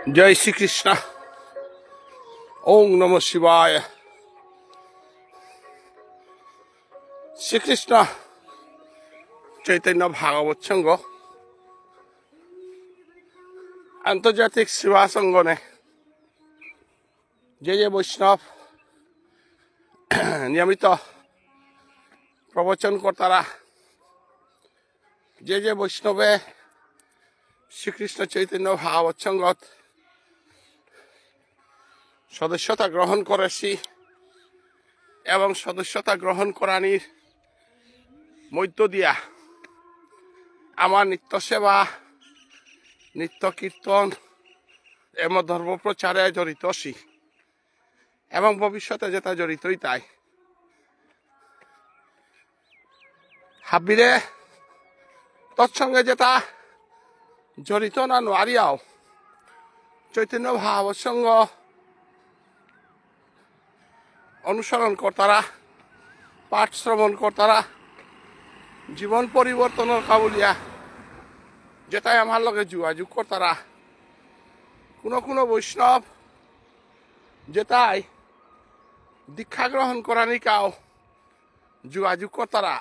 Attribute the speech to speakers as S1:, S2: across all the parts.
S1: जय श्री कृष्ण। ओम नमः शिवाय। श्री कृष्ण चैतन्य भागवत संघ आंतर्जातिक सेवा संघ ने जे वैष्णव नियमित प्रवचन करतारा जे वैष्णवे श्रीकृष्ण चैतन्य भागवत संघत सदस्यता ग्रहण करेছি এবং সদস্যতা গ্রহণ করানির মধ্য দিয়া আমার নিত্য সেবা নিত্য কীর্তন এবং ধর্ম প্রচারে জড়িত আছি এবং ভবিষ্যতে যেটা জড়িতই তাই হাবিরে তৎসঙ্গে যেটা জড়িত না নোয়ারিয়াও চৈতন্য ভাগবত সংঘ অনুসরণ করতারা পাঠ শ্রবণ করতারা জীবন পরিবর্তনের কাবুলিয়া যেটাই আমার লগে যোগাযোগ করতারা কোনো বৈষ্ণব যেটাই দীক্ষা গ্রহণ করানি কাও যোগাযোগ করতারা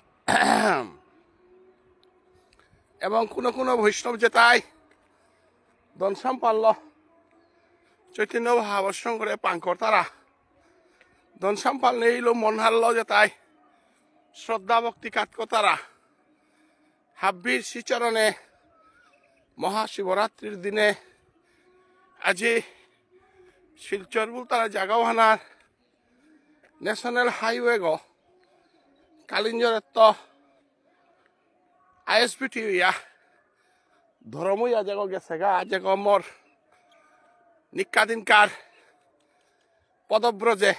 S1: এবং কোনো বৈষ্ণব যেটাই ধন সম্পন্ন চৈতন্য ভাগবত সংঘরে পান করতারা ধন সম্পন্ন নেইল মন হারল যেটাই শ্রদ্ধা ভক্তি কাজ করতারা হাব্বির শ্রীচরণে মহাশিবরাত্রির দিনে আজি শিলচর বুলতারা জাগাওয়ানার ন্যাশনাল হাইওয়ে গো কালিঞ্জরের ISBT ইয়া ধর্মই আজ গেছে গা আজ মোর নিকাদিনকার পদব্রজে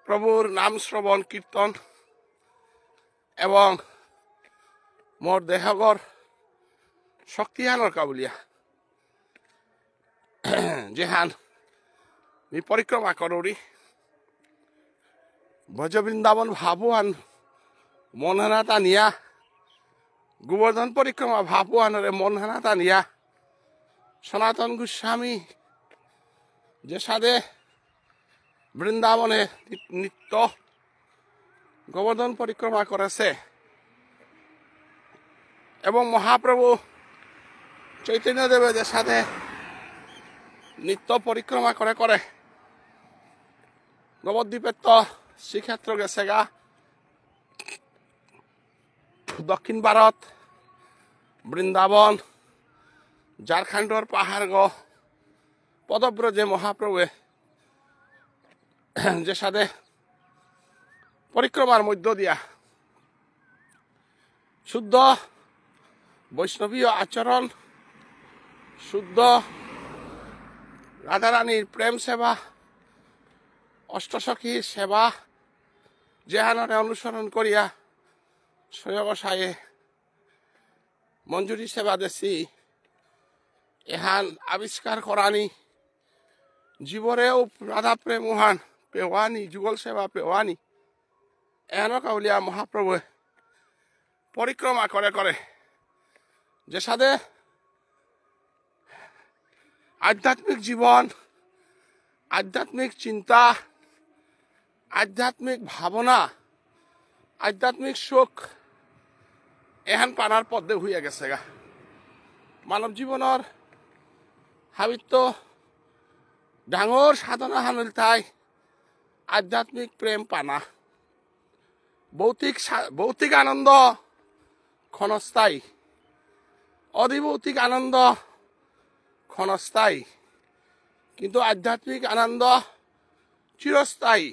S1: প্রভুর নাম শ্রবণ কীর্তন এবং মোর দেহগর শক্তিহানর কাবুলিয়া যেহান মি পরিক্রমা করি ভজ বৃন্দাবন ভাবুয়ান মনহানা টানিয়া গোবর্ধন পরিক্রমা ভাবুয়ানরে মনহানা টানিয়া সনাতন গোস্বামী যে সাদে বৃন্দাবনে নিত্য গোবর্ধন পরিক্রমা করেছে এবং মহাপ্রভু চৈতন্য দেবের যে সাথে নিত্য পরিক্রমা করে নবদ্বীপের শ্রীক্ষেত্র গেছে গা দক্ষিণ ভারত বৃন্দাবন ঝাড়খণ্ডর পাহাড় গ পদব্রজে মহাপ্রভু যে সাথে পরিক্রমার মধ্য দিয়া শুদ্ধ বৈষ্ণবীয় আচরণ শুদ্ধ রাধারানীর প্রেম সেবা অষ্টসখীর সেবা যেহানরে অনুসরণ করিয়া স্বয়ংসায়ে মঞ্জুরি সেবা দেশি এহান আবিষ্কার করানি জীবরেও রাধা প্রেম মহান পেওয়ানি যুগল সেবা পেওয়ানি এহানো কাউলিয়া মহাপ্রভু পরিক্রমা করে যে সাথে আধ্যাত্মিক জীবন আধ্যাত্মিক চিন্তা আধ্যাত্মিক ভাবনা আধ্যাত্মিক সুখ এহান পানার পদ্মে হইয়া গেছে গা মানব জীবনের হাবিত্য ডাঙর সাধনা হানিল তাই আধ্যাত্মিক প্রেম পানা ভৌতিক আনন্দ ক্ষণস্থায়ী অধিভৌতিক আনন্দ ক্ষণস্থায়ী কিন্তু আধ্যাত্মিক আনন্দ চিরস্থায়ী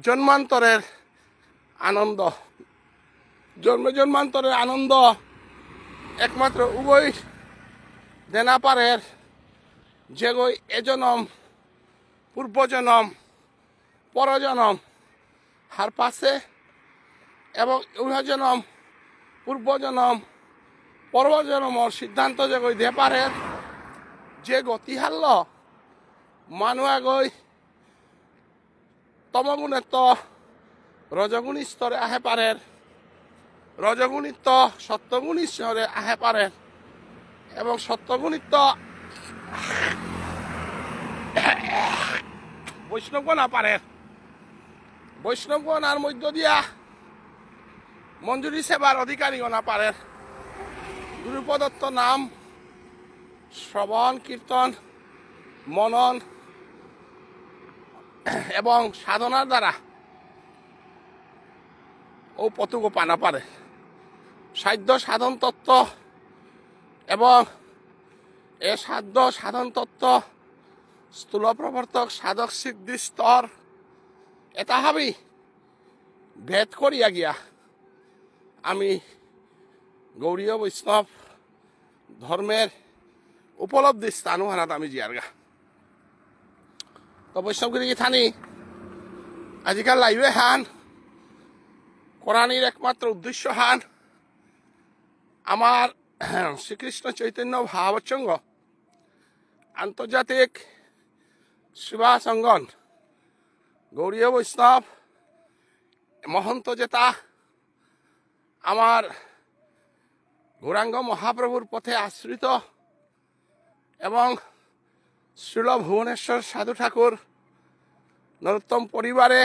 S1: জন্মান্তরের আনন্দ জন্মান্তরের আনন্দ একমাত্র উভয় দেনা পারের যে গই এজনম পূর্বজনম পরজনম হার পাশে এবং উহজনম পূর্বজনম পরজনমর সিদ্ধান্ত যে গই দে পারের যে গতি হারল মানুষ গই তমগুণের রজগুণী স্তরে আহে পারের, রজগুণিত্ব সত্যগুণী স্তরে আহে পারের, এবং সত্যগুণিত্ব বৈষ্ণবগণ পারের। বৈষ্ণবগণ আর মধ্য দিয়া মঞ্জুরি সেবার অধিকারীগণ পারের। গুরুপদত্ত নাম শ্রবণ কীর্তন মনন এবং সাধনার দ্বারা ও পতুগো পানা পারে। সাধ্য সাধন তত্ত্ব এবং এ সাধ্য সাধন তত্ত্ব স্থূল প্রবর্তক সাধক সিদ্ধি স্তর এটা হবি ভেদ করিয়া গিয়া আমি গৌরীয় বৈষ্ণব ধর্মের উপলব্ধি স্থান হারাত আমি জিয়ারগা। তো বৈষ্ণবগিরি থানি আজিকাল লাইবে হান কোরআনের একমাত্র উদ্দেশ্য হান আমার শ্রীকৃষ্ণ চৈতন্য ভাবচঙ্গ আন্তর্জাতিক সেবা সংগঠন গৌরীয় বৈষ্ণব মহন্ত যেতা আমার গৌরাঙ্গ মহাপ্রভুর পথে আশ্রিত এবং শ্রীল ভুবনেশ্বর সাধু ঠাকুর নরোত্তম পরিবারে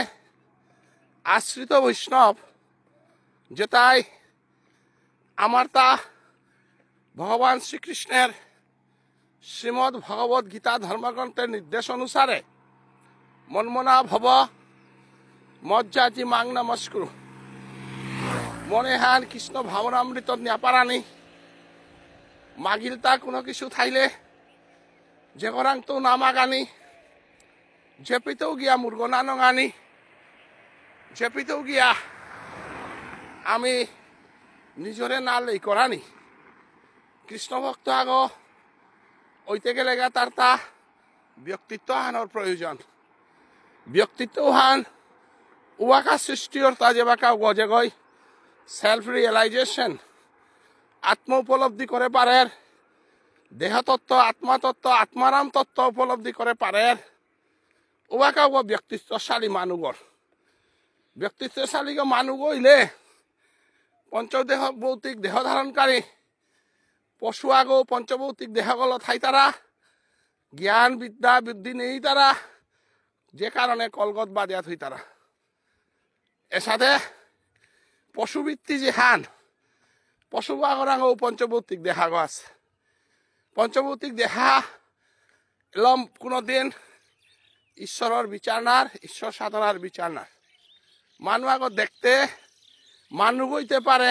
S1: আশ্রিত বৈষ্ণব যেটাই আমার তা ভগবান শ্রীকৃষ্ণের শ্রীমদ ভগবত গীতা ধর্মগ্রন্থের নির্দেশ অনুসারে মনমনা ভব মজ্জাতি মাং নমস্কুরু মনে হান কৃষ্ণ ভাবনামৃত ন্যাপারানি মাগিলতা কোনো কিছু থাইলে যে গরাং তো নামাগানি জেপিতেও গিয়া মুরগনা নঙানি জেপিতেও গিয়া আমি নিজরে না লই করানি কৃষ্ণ ভক্ত আগ ওইতে গেলে তার তা ব্যক্তিত্ব হানোর প্রয়োজন। ব্যক্তিত্ব হান উয়াকা সৃষ্টির তা যেবাকা গজে গই সেলফ রিয়েলাইজেশন আত্ম উপলব্ধি করে পারের দেহতত্ত্ব আত্মাতত্ত্ব আত্মারাম তত্ত্ব উপলব্ধি করে পারের উয়াকা ও ব্যক্তিত্বশালী মানুগর। ব্যক্তিত্বশালী মানুষ হইলে পঞ্চদেহ ভৌতিক দেহ ধারণকারী পশু আগো পঞ্চভৌতিক দেহগুলো থাই তারা জ্ঞান বিদ্যা বুদ্ধি নেই তারা যে কারণে কলগত বাদিয়াত হই তারা এর সাথে পশুবৃত্তি যে হান পশু আগরাঙ্গ পঞ্চভৌতিক দেহাগ আছে। পঞ্চভৌতিক দেহা এলম কোনোদিন ঈশ্বরের বিচার নার ঈশ্বর সাধনার বিচার নার মানুষ আগত দেখতে মানুষ হইতে পারে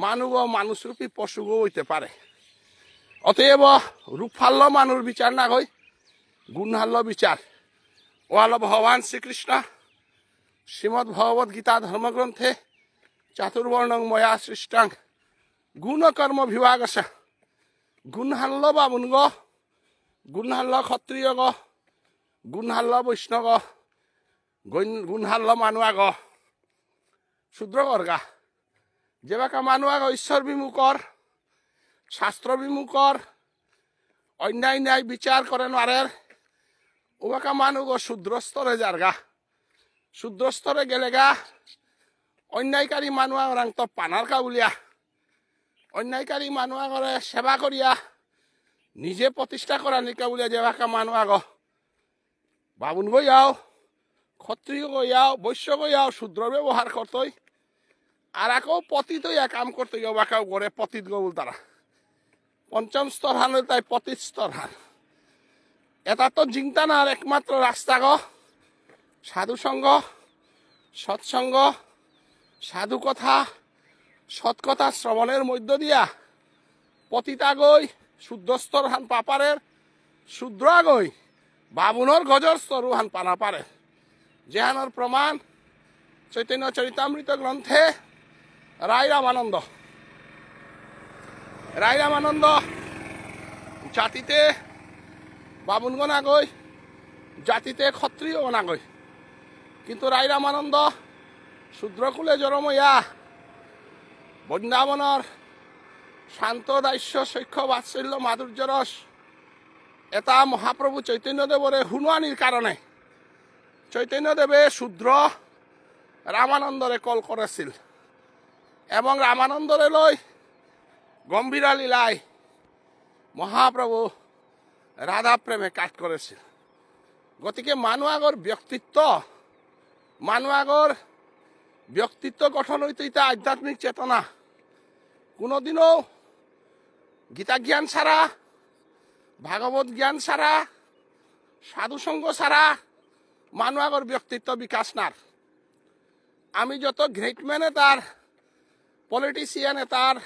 S1: মানুষ মানুষরূপী পশুগো হইতে পারে। অতএব রূপ হাল্য মানুষ বিচার না হই গুণ হাল্য বিচার ও হল ভগবান শ্রীকৃষ্ণ শ্রীমদ ভগবত গীতা ধর্মগ্রন্থে চাতুর্বর্ণং ময়া সৃষ্টাং গুণ কর্ম বিভাগ আছে। গুণ হাল্য বামুন গ গুণ হাল্য ক্ষত্রিয় গ গুণ হাল্য বৈষ্ণব গুণ হাল্য মানুষ আগ শূদ্র গর্গা যেবাকা মানুষ আগ ঈশ্বর বিমুখর শাস্ত্র বিমুখর অন্যায় ন্যায় বিচার করে নারের ওবাকা মানুষ শূদ্র স্তরে যারগা। শূদ্র স্তরে গেলে গা অন্যায়কারী মানুষ রাং তো পানার কাউলিয়া অন্যায়কারী মানুষ আগরে সেবা করিয়া নিজে প্রতিষ্ঠা করা নিকা বলিয়া যেবাকা মানুষ আগ বামুন গইয়াও ক্ষত্রিয় গইয়াও বৈশ্য গইয়াও শূদ্র ব্যবহার করতই আর আকৌ পতিত কাম করতে বাকাও করে পতিত গবুল তারা পঞ্চম স্তর হান তাই পতিত স্তর হান এটা তো জিংতানার একমাত্র রাস্তা গ সাধু সঙ্গ সৎসঙ্গ সাধু কথা সৎ কথা শ্রবণের মধ্য দিয়া পতিতা গই শুদ্ধ স্তর হান পাপারের শুদ্র আগই বাবুনর গজর স্তর হান পানা পারে যেহানোর প্রমাণ চৈতন্য চরিতামৃত গ্রন্থে রায় রামানন্দ জাতিতে বামুনগণ আগই জাতিতে ক্ষত্রিয়গণ আগই কিন্তু রায় রামানন্দ শূদ্রকুলে জরমইয়া বৃন্দাবনের শান্ত দাস্য সৈক্ষ বাৎসল্য মাধুর্য রস এটা মহাপ্রভু চৈতন্যদেবরে হুনুয়ানির কারণে চৈতন্যদেবে শূদ্র রামানন্দরে কল করেছিল এবং রামানন্দরে লই গম্ভীরা লীলায় মহাপ্রভু রাধা প্রেমে কাট করেছিল। গতিকে মানুষের ব্যক্তিত্ব গঠন হইতে ইতা আধ্যাত্মিক চেতনা কোনোদিনও গীতা জ্ঞান ছাড়া, ভাগবত জ্ঞান ছাড়া, সাধুসঙ্গ ছাড়া মানুষের ব্যক্তিত্ব বিকাশ নার। আমি যত গ্রেট ম্যানে তার পলিটিশিয়ানে তার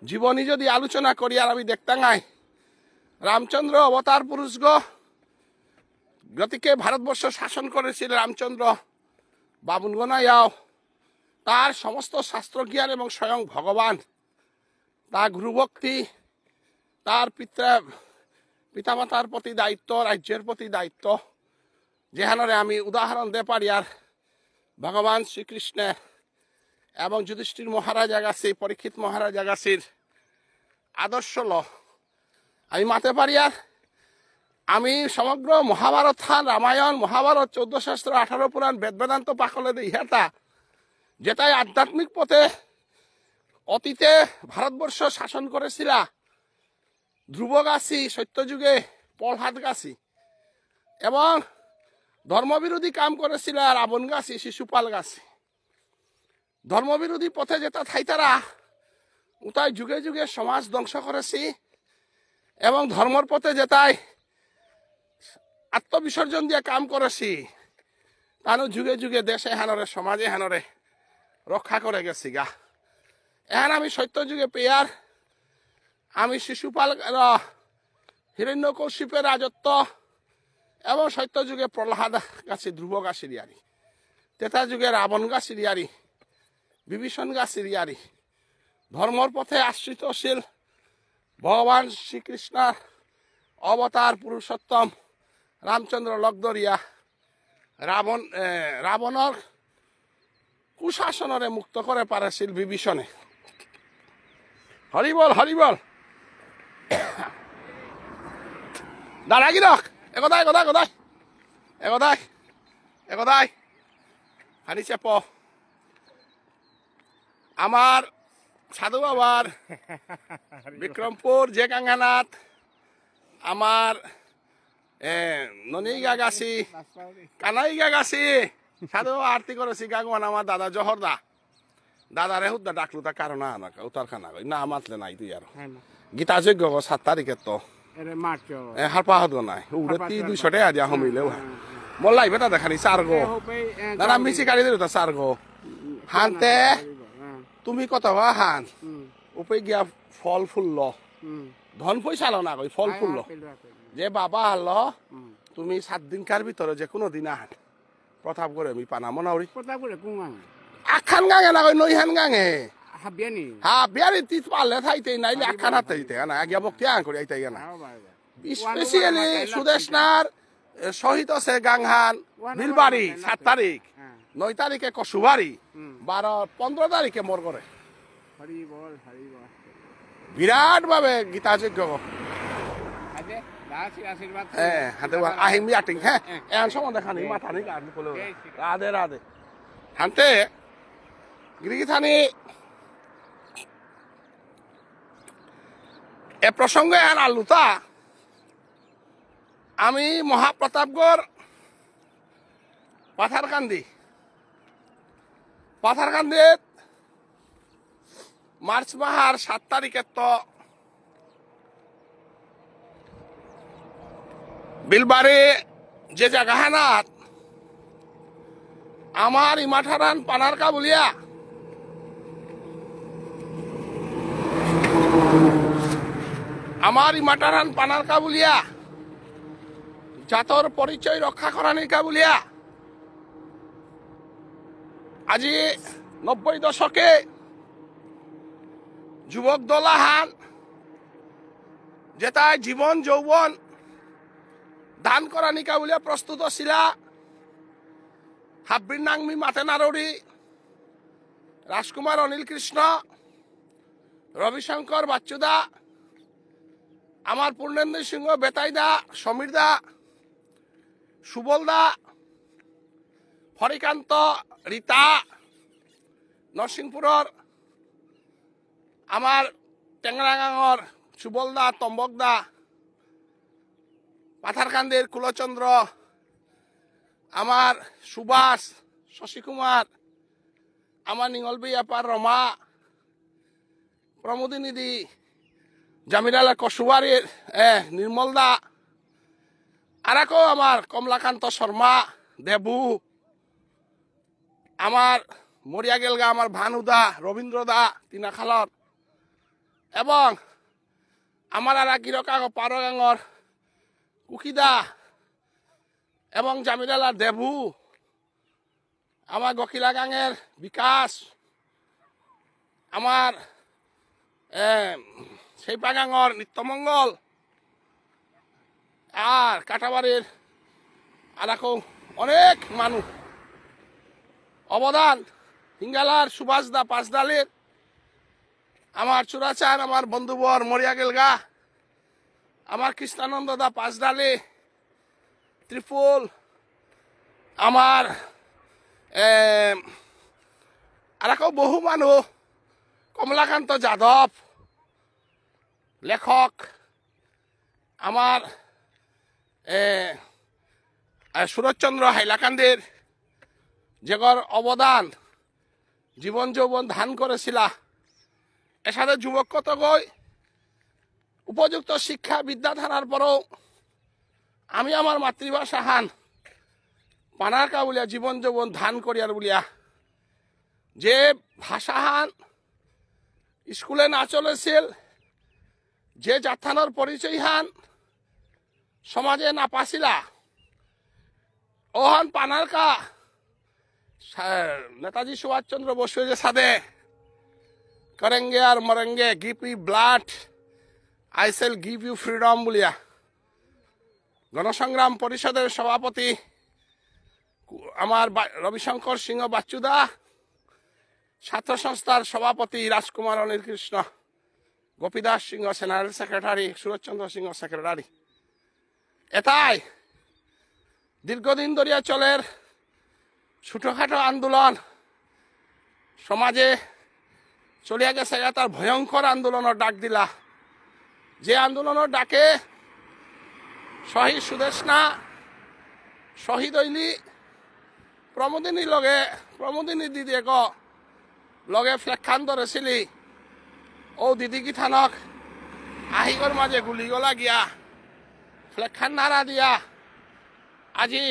S1: জীবনী যদি আলোচনা করি আর আমি দেখতে নাই রামচন্দ্র অবতার পুরুষ গতিকে ভারতবর্ষ শাসন করেছিল রামচন্দ্র বামুনগনায়াও তার সমস্ত শাস্ত্র জ্ঞান এবং স্বয়ং ভগবান তার গুরুভক্তি তার পিতামাতার প্রতি দায়িত্ব রাজ্যের প্রতি দায়িত্ব যেখানে আমি উদাহরণ দে পারি আর ভগবান শ্রীকৃষ্ণের এবং যুধিষ্ঠির মহারাজ আগাছি পরীক্ষিত মহারাজ আগাছির আদর্শ আমি মাতে পারি আর আমি সমগ্র মহাভারত থান রামায়ণ মহাভারত 14 শাস্ত্র 18 পুরাণ বেদ বেদান্ত পাকলে ইহাটা যেটাই আধ্যাত্মিক পথে অতীতে ভারতবর্ষ শাসন করেছিল ধ্রুব গাছি সত্যযুগে প্রহ্লাদ গাছি এবং ধর্মবিরোধী কাম করেছিল রাবণ গাছি শিশুপাল গাছি ধর্মবিরোধী পথে যেটা থাইতারা উতাই যুগে যুগে সমাজ ধ্বংস করেছি এবং ধর্মর পথে যেটাই আত্মবিসর্জন দিয়ে কাম করেছি তানো যুগে যুগে দেশে হানরে সমাজে হানরে রক্ষা করে গেছি গা। এখন আমি সত্য যুগে পেয়ার আমি শিশুপাল হিরণ্যকশিপের রাজত্ব এবং সত্য যুগে প্রহ্লাদ গাছি ধ্রুব গাছির ইয়ারি তেতা যুগে রাবণ গাছির ইয়ারি বিভীষণ গাছির ইয়ারি ধর্মর পথে আশ্রিতশীল ভগবান শ্রীকৃষ্ণের অবতার পুরুষোত্তম রামচন্দ্র লগ্দরিয়া রাবণর কুশাসনরে মুক্ত করে পারেছিল বিভীষণে। হরিবল হরিবল দাঁড়া কি রক একদাই গদাই গদাই একদাই একদাই হানি চেপ আমার সাধু বাবার বিক্রমপুর যে গাঙ্গানাথ আমার ননিগা গাছি কানাইগা গাছি সাধু আরতি করেছি গাঙ্গমান আমার দাদা জহরদা দাদারে হুদ্দা ডাকলু তা কারণ উত্তর খানা না মাতলে নাই তুই আর গীতা যজ্ঞ 7 তারিখে তো হারপা হতো নাই উড়ে 200 টাকা দিয়া হমিলেও বললাই বেটা দেখানি সারগো দাদা মিছি গাড়ি দিল তা সারগো হানতে তুমি কত হান উপে গিয়া ফল ফুলল ধন পয়সা লো না কই ফল ফুলল যে বাবা হাল তুমি 7 দিনকার ভিতরে যে কোনো দিন আহান প্রতাপ করে আমি পানা মনাউরি
S2: প্রতাপ করে কুমাং
S1: আখান গাঙে না কই নইহান গাঙে
S2: হাবিয়ানি
S1: বিয়ারি তিত পালে থাইতে নাইলে আখান হাতে দিতে না আগে বক্তি আন করি আইতে না স্পেশালি সুদেশনার শহীদ আছে গাংহান নীলবাড়ি 7 তারিখ 9 তারিখে কসুবাড়ি 12-15 তারিখে মোর করে বিরাট ভাবে গীতা যজ্ঞ হ্যাঁ হাতে আহিম আটিং হ্যাঁ এন সময় দেখানি মাথা নেই রাধে রাধে হানতে গিরিগি থানি এ প্রসঙ্গে এন আলুতা আমি মহাপ্রতাপগড় পাথারকান্দিত মার্চ মাহার 7 তারিখে তো বিলবাড়ি যে জায়গাহানাত আমার ইমাঠারান পানারকা বলিয়া জাতর পরিচয় রক্ষা করা নিকা বলিয়া আজি 90 দশকে যুবক দলাহান যেটা জীবন যৌবন দান করা নিকা বলিয়া প্রস্তুত ছিলা হাব্বির নাংমি মাতে নারী রাজকুমার অনিল কৃষ্ণ রবিশঙ্কর বাচ্চুদা আমার পূর্ণেন্দু সিংহ বেতাই দা সমীর দা সুবল দা হরিকান্ত রীতা নরসিংপুরের আমার টেংরাগাঙর সুবলদা তম্বকদা পাথারকান্দির কুলচন্দ্র আমার সুভাষ শশী কুমার আমার নিঙলবি আপার রমা প্রমোদিনী দি জামিরালা কসুবাড়ির নির্মলদা আর আমার কমলাকান্ত শর্মা দেবু আমার মরিয়া গেলগা আমার ভানুদা রবীন্দ্রদা তিনাখালর এবং আমার আর গিরকা পারগাঙর কুকিদা এবং জামিরালার দেবু আমার গকিলা গাঙের বিকাশ আমার সেই পাগাঙর নিত্যমঙ্গল আর কাটাবাড়ির আর অনেক মানুষ অবদান হিঙ্গালার সুভাষদা পাঁচডালের আমার চূড়াচার আমার বন্ধুবর মরিয়া গেলগা আমার কৃষ্ণানন্দ দা পাঁচডালে ত্রিপুল আমার আর বহু মানুষ কমলাকান্ত যাদব লেখক আমার সুরজচন্দ্র হাইলাকান্দির যেগর অবদান জীবন যৌবন ধান করেছিল এর সাথে যুবক কত গই উপযুক্ত শিক্ষা বিদ্যা থানার পরেও আমি আমার মাতৃভাষা হান পানারকা বলিয়া জীবন যৌবন ধান করিয়ার বলিয়া যে ভাষা হান স্কুলে না চলেছিল যে জাথানোর পরিচয় হান সমাজে না পাছিলা ওহান পানারকা নেতাজি সুভাষ চন্দ্র বসু যে সাদে করেঙ্গে আর মরেঙ্গে give you blood I shall give you freedom বলিয়া গণসংগ্রাম পরিষদের সভাপতি আমার রবিশঙ্কর সিংহ বাচ্চুদা ছাত্র সংস্থার সভাপতি রাজকুমার অনিল কৃষ্ণ গোপীদাস সিংহ জেনারেল সেক্রেটারি সুরজচন্দ্র সিংহ সেক্রেটারি এটাই দীর্ঘদিন ধরিয়া চলের ছোটখাটো আন্দোলন সমাজে চলিয়া গেছে তার ভয়ঙ্কর আন্দোলনের ডাক দিলা যে আন্দোলনের ডাকে শহীদ সুদেশনা শহীদ হইলি প্রমোদিনী দিদি এক লগে ফ্লেকখান ধরেছিলি ও দিদি কি থানক আহিগর মাঝে গুলি গলা গিয়া ফ্লেকখান নাড়া দিয়া আজি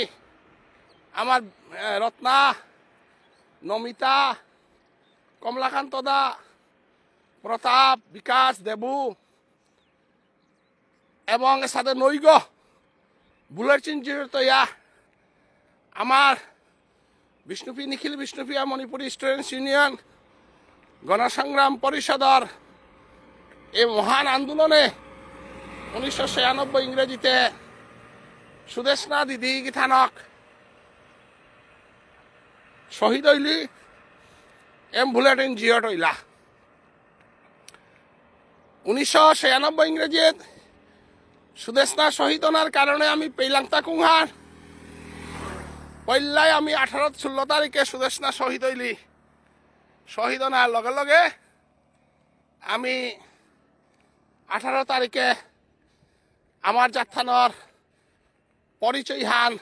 S1: আমার রত্না নমিতা কমলাকান্ত দা প্রতাপ বিকাশ দেবু এবং সাথে নৈগ বুলেট চিঞ্জিত আমার বিষ্ণুপি নিখিল বিষ্ণুপিয়া মণিপুরী স্টুডেন্টস ইউনিয়ন গণসংগ্রাম পরিষদর এই মহান আন্দোলনে 1996 ইংরেজিতে সুদেশনা দিদি গীথানক শহীদ হইলি বুলেটিন জিয়ট হইলা 1996 ইংরেজিত সুদেশনা শহীদ হওয়ার কারণে আমি পেইলাংতা কুংহার পইলাই আমি 18-16 তারিখে সুদেশনা শহীদ হইলি শহীদ হওয়ার লগে লগে আমি 18 তারিখে আমার যাত্রানোর পরিচয় হান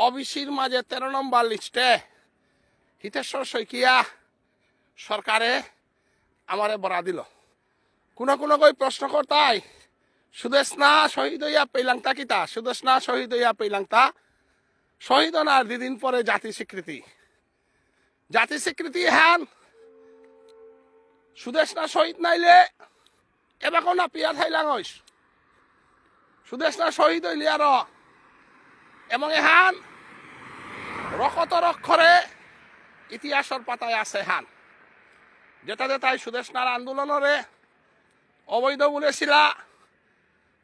S1: অবিসির মাঝে 13 নম্বর লিস্টে হিতেশ্বর শইকিয়া সরকারে আমারে বরা দিল কোনো কই প্রশ্ন করতাই সুদেশনা শহীদ হইয়া পেইলাংতা কিতা সুদেশনা শহীদ হইয়া পেইলাংতা শহীদ হওয়ার 2 দিন পরে জাতি স্বীকৃতি হ্যান সুদেশনা শহীদ নাইলে এবার না পিয়া থাইলাং হইস সুদেশনা শহীদ হইলি আর এবং এহান রকতর অক্ষরে ইতিহাসের পাতায় আছে হান যেটা সুদেশনার আন্দোলনরে অবৈধ বলেছিলা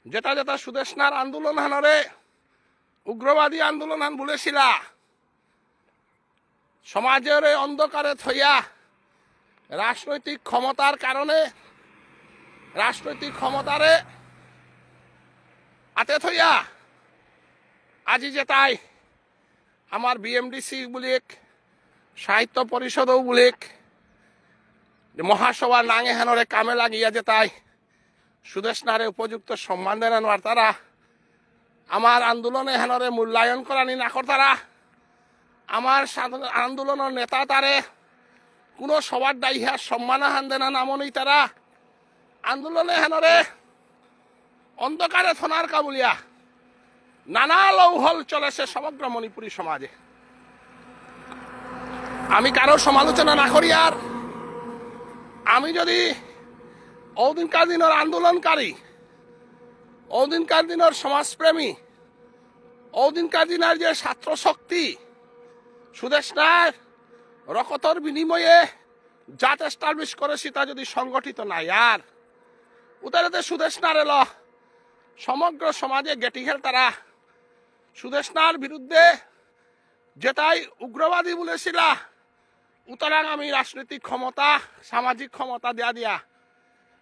S1: যেটা সুদেশনার আন্দোলন হানরে উগ্রবাদী আন্দোলন হান বলেছিলা সমাজের অন্ধকারে থইয়া রাজনৈতিক ক্ষমতার কারণে রাজনৈতিক ক্ষমতারে আতে থইয়া আজি যেটাই আমার বিএমডিসি বুলিক সাহিত্য পরিষদও বুলিক মহাসভা নাঙে হেনরে কামে লাগিয়া যে তাই সুদেশনারে উপযুক্ত সম্মান দেন আর তারা আমার আন্দোলনে হেনরে মূল্যায়ন করানি না তারা আমার আন্দোলনের নেতা তারে কোনো সবার দায়িহা সম্মান হান দেনা নামনি তারা আন্দোলনে হেনরে অন্ধকারে থনার কাবুলিয়া নানা লৌহল চলেছে সমগ্র মণিপুরী সমাজে। আমি কারো সমালোচনা না করি আর আমি যদি ওদিনকার দিনের আন্দোলনকারী ওদিনকার দিনের সমাজপ্রেমী ওদিনকার দিনের যে ছাত্র শক্তি সুদেশনার রকতর বিনিময়ে জাত এস্টাবলিশ করেছি তা যদি সংগঠিত নাই আর উতারেতে সুদেশনার এলো সমগ্র সমাজে গেটিঘেল তারা সুদেশনার বিরুদ্ধে যেটাই উগ্রবাদী বলেছিল উতরাং আমি রাজনৈতিক ক্ষমতা সামাজিক ক্ষমতা দিয়া দিয়া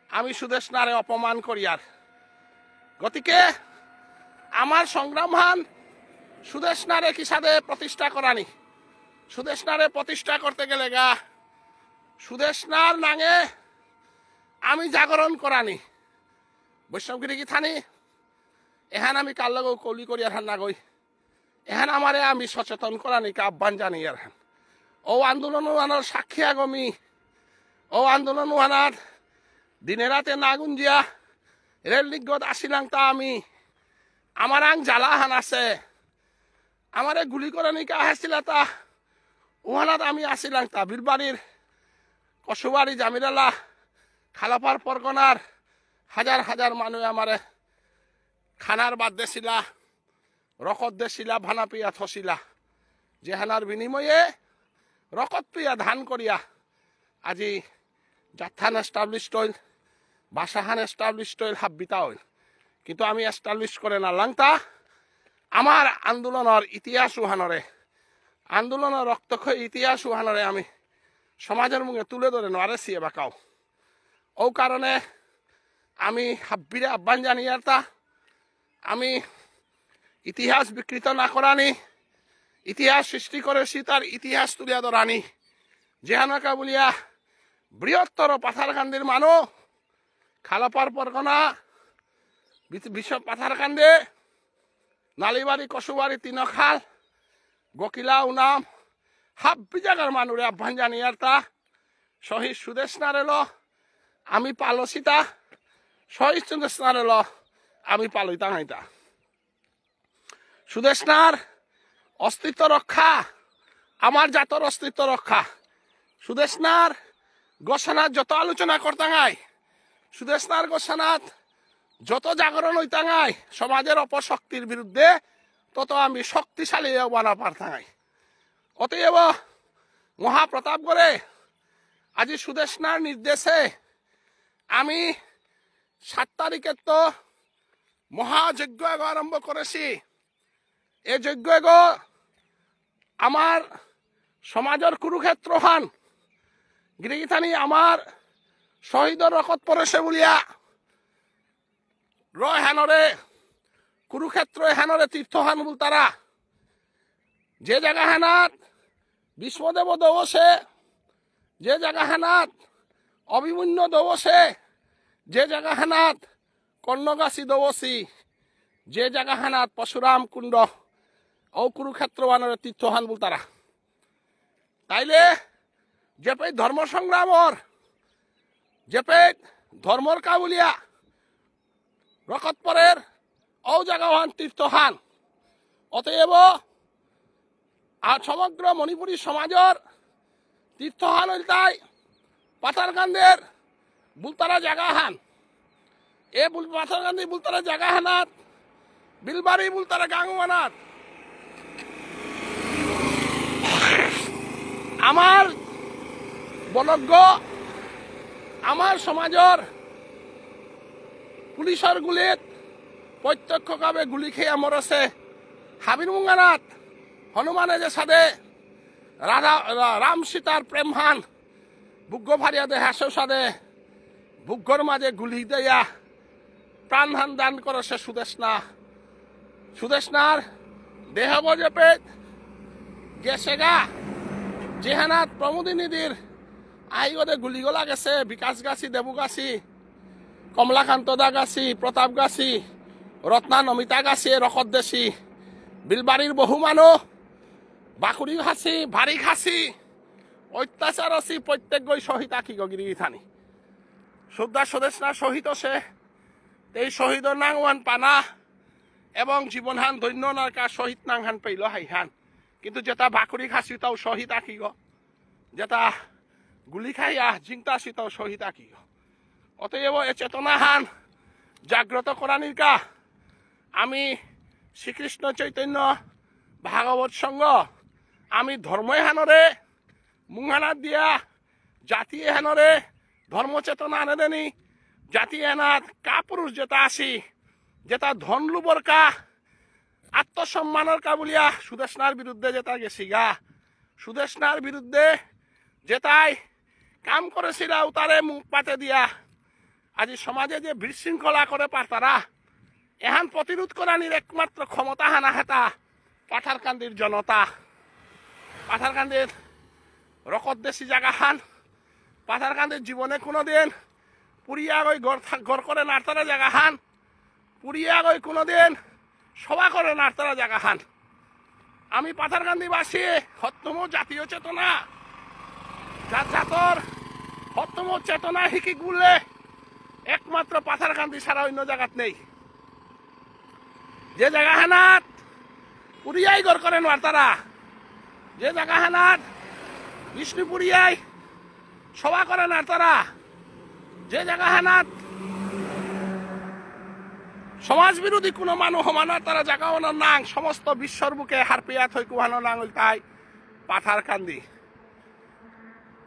S1: আমি সুদেশনারে অপমান করি আর গতিকে আমার সংগ্রাম হান সুদেশনারে কি সাথে প্রতিষ্ঠা করানি সুদেশনারে প্রতিষ্ঠা করতে গেলে গা সুদেশনার নাঙে আমি জাগরণ করানি বৈষ্ণবগিরি কি থানি এহান আমি কার লগে কলি করি আর না গই এহান আমারে আমি সচেতন করানি কা আহ্বান জানি আর ও আন্দোলন আনার সাক্ষী আগমি ও আন্দোলন আনার দিনে রাতে না গুঞ্জিয়া রেল নিগত আসিলাম তা আমি আমার আং জ্বালা হান আছে আমারে গুলি করে নিকা আসছিল তা উহানাত আমি আসিলাম তা বীরবাড়ির কসুবাড়ি জামিরালা খালাপার পরগনার হাজার হাজার মানুষ আমারে খানার বাদ দেছিলা রকত দেছিলা ভানা পিয়া থসিলা যে হানার বিনিময়ে রকত পিয়া ধান করিয়া আজি জাথান এস্টাবলিশ হইল বাসাহান এস্টাবলিশ হইল হাব্বিতা হইল কিন্তু আমি এস্টাবলিশ করে না লাংতা আমার আন্দোলনের ইতিহাস উহানরে আন্দোলনের রক্তক্ষয় ইতিহাস উহানরে আমি সমাজের মুখে তুলে ধরে নারেছি এবার কাউ ও কারণে আমি হাব্বিরে আহ্বান জানি আর তা আমি ইতিহাস বিকৃত না করানি ইতিহাস সৃষ্টি করেছি তার ইতিহাস তুলিয়া ধরানি যেহানাকা বলিয়া বৃহত্তর পাথারকান্দির মানুষ খালাপার পরগনা বিশ্ব পাথারকান্দে নালিবাড়ি কসুবাড়ি তিনখাল গকিলা উনাম হাব্বি জায়গার মানুষে আহ্বান জানি আর তা শহীদ সুদেশনার এলো আমি পালসিতা শহীদ সুদেশনার এলো আমি পালইতা হাইতা সুদেশনার অস্তিত্ব রক্ষা আমার জাতর অস্তিত্ব রক্ষা সুদেশনার গোসানাথ যত আলোচনা করতাঙাই সুদেশনার গোসানাথ যত জাগরণ হইতাঙাই সমাজের অপশক্তির বিরুদ্ধে তত আমি শক্তিশালী বানা পারতাঙাই অতএব মহাপ্রতাপ করে আজি সুদেশনার নির্দেশে আমি 7 তারিখে তো মহাযজ্ঞ আরম্ভ করেছি এই যজ্ঞ আমার সমাজের কুরুক্ষেত্র হান গিরিথানি আমার শহীদর রকত পড়েছে বলিয়া হেনরে কুরুক্ষেত্র হেনরে তীর্থহান বল তারা যে জায়গা হেনাত বিষ্ণুদেব দৌসে যে জায়গা হেনাত অভিমন্যু দৌসে যে জায়গা হেনাত কর্ণগাছি দৌসি যে জায়গা হেনাত পশুরাম কুণ্ড ও কুরুক্ষেত্র বানরে তীর্থহান বল তারা তাইলে যে পে ধর্ম সংগ্রামর যে পে ধর্মর কাবুলিয়া রকত পরের ও জায়গাহান তীর্থহান অতএব আর সমগ্র মণিপুরী সমাজের তীর্থহান হইল তাই পাথারকান্দের বুলতারা জায়গাহান এ পাথারকান্দি বুলতারা জায়গাহানাত বিলবাড়ি বুলতারা গাঙ্গুয়ানাত আমার বলজ্ঞ আমার সমাজের পুলিশের গুলিত প্রত্যক্ষভাবে গুলি খেয়ে মরেছে হাবির মুঙ্গানাথ হনুমানে যে সাদে রাম সীতার প্রেমহান বুগ্গ ফারিয়া দে হাসেও সাদে বুগ্গর মাঝে গুলি দেয়া প্রাণহান দান করেছে সুদেশনা সুদেশনার দেহ বজে পেট গেছে গা যেহানাত প্রমোদিনীদের আইগরে গুলিগোলা গেছে বিকাশগাছি দেবুগাছি কমলাকান্ত দাগাছি প্রতাপগাছি রত্না নমিতা গাছি রকত দেশি বিলবাড়ির বহু মানুষ বাকুড়ি খাসি ভারী খাসি অত্যাচার আছি প্রত্যেক গই শহীদ আঁকি গিরি থানি শ্রদ্ধা স্বদেশনা শহীদ সে এই শহীদর নাংওয়ান পানা এবং জীবনহান ধন্য নাকা শহীদ নাংহান পেইল হাইহান কিন্তু যেটা বাকুড়ি খাসি তাও শহীদ আঁকি যেটা গুলি খাইয়া জিংতা আসি তাও শহীদ আঁকি অতএব এ চেতনাহান জাগ্রত করানির কা আমি শ্রীকৃষ্ণ চৈতন্য ভাগবত সঙ্গ আমি ধর্মই হানরে মুংহানাত দিয়া জাতি হানরে ধর্ম চেতনা আনে দেনি জাতি এনাত কা পুরুষ যেটা আসি যেটা ধন লুবর কা আত্মসম্মানের কা বলিয়া সুদেশনার বিরুদ্ধে যেটা গেছি গা সুদেশনার বিরুদ্ধে যেটাই কাম করেছিল তারে মুখ পাতে দিয়া আজি সমাজে যে বিশৃঙ্খলা করে পারতারা এহান প্রতিরোধ করানির একমাত্র ক্ষমতা হানা হেতা পাথারকান্দির জনতা পাথারকান্দির রকত দেশি জায়গা হান পাথারকান্দির জীবনে কোনোদিন পুরিয়া গই ঘর করে নাড়তারা জায়গা হান পুরিয়া গই কোনোদিন সভা করে নাড়তারা জায়গা হান আমি পাথারকান্দিবাসী সত্যম জাতীয় চেতনা জাতর সত্যম চেতনা শিকি গুলে একমাত্র পাথারকান্দি ছাড়া অন্য জায়গাত নেই যে জায়গা হানাত পুরিয়াই ঘর করে নাড়তারা যে জায়গা হানাত বিষ্ণুপুরিয়াই সভা করে নাড়তারা যে জায়গা হানাত সমাজ বিরোধী কোনো মানুষ সমানার তারা জায়গা ওনার নাং সমস্ত বিশ্বর বুকে হারপিয়া থই কুহানো নাং তাই পাথারকান্দি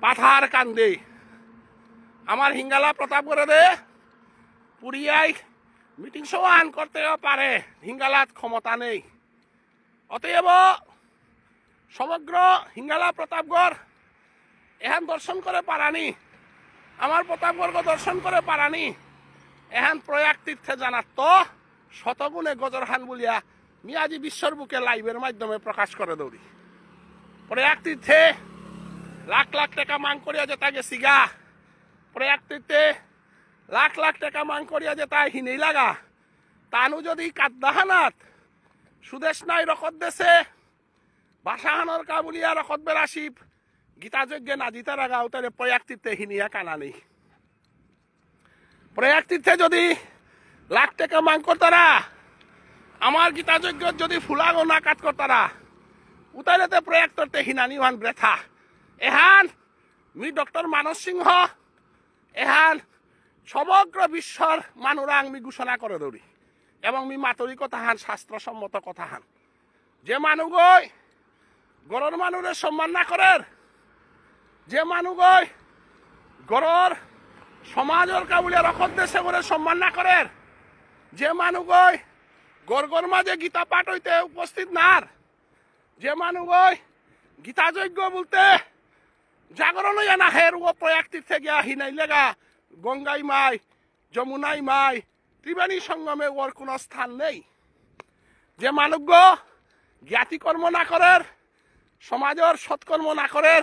S1: পাথারকান্দি আমার হিঙ্গালা প্রতাপগড়ে দে পুরিয়াই মিটিং সভান করতেও পারে হিঙ্গালাত ক্ষমতা নেই অতএব সমগ্র হিঙ্গালা প্রতাপগড় এহান দর্শন করে পারানি আমার প্রতাপগড় দর্শন করে পারানি এহান প্রয়াগ তীর্থে জানাত তো শতগুণে গজরহান বলিয়া মিয়াজি বিশ্বর বুকে লাইভের মাধ্যমে প্রকাশ করে দৌড়ি প্রয়াগ তীর্থে লাখ লাখ টাকা মাং করিয়া যেটা গেছি গা প্রয়াগ তীর্থে লাখ লাখ টাকা মাং করিয়া যেটা হিনেই লাগা তানু যদি কাদ্দাহানাত সুদেশ নাই রকত দেশে বাসাহানর কা বলিয়া রকত বেরাসিব গীতা যজ্ঞে নাজিতা রাগা উতারে প্রয়াগ তীর্থে হিনিয়া কানা নেই প্রয়াগ তীর্থে যদি লাখ টাকা মাং করতারা আমার গীতা যজ্ঞ যদি ফুলাগো না কাট করতারা উতারেতে প্রয়াগ করতে হিনানি হান ব্রেথা এহান মি ডক্টর মানস সিংহ এহান সমগ্র বিশ্বর মানুরাং মি ঘোষণা করে দৌড়ি এবং মি মাতরি কথা হান শাস্ত্রসম্মত কথা হান যে মানুগই গড়র মানুষের সম্মান না করের যে মানুগই গড়র সমাজের কাবুলিয়া রকত দেশে করে সম্মান না করের যে মানুগই গড় মাঝে গীতা পাঠ হইতে উপস্থিত নার যে মানুগই গীতা যজ্ঞ বলতে জাগরণ না হের ও প্রয়াগ তীর্থে গিয়া হিনাই লেগা গঙ্গাই মাই যমুনাই মাই ত্রিবেণী সঙ্গমে ওর কোনো স্থান নেই যে মানুষ জ্ঞাতি কর্ম না করের সমাজের সৎকর্ম না করের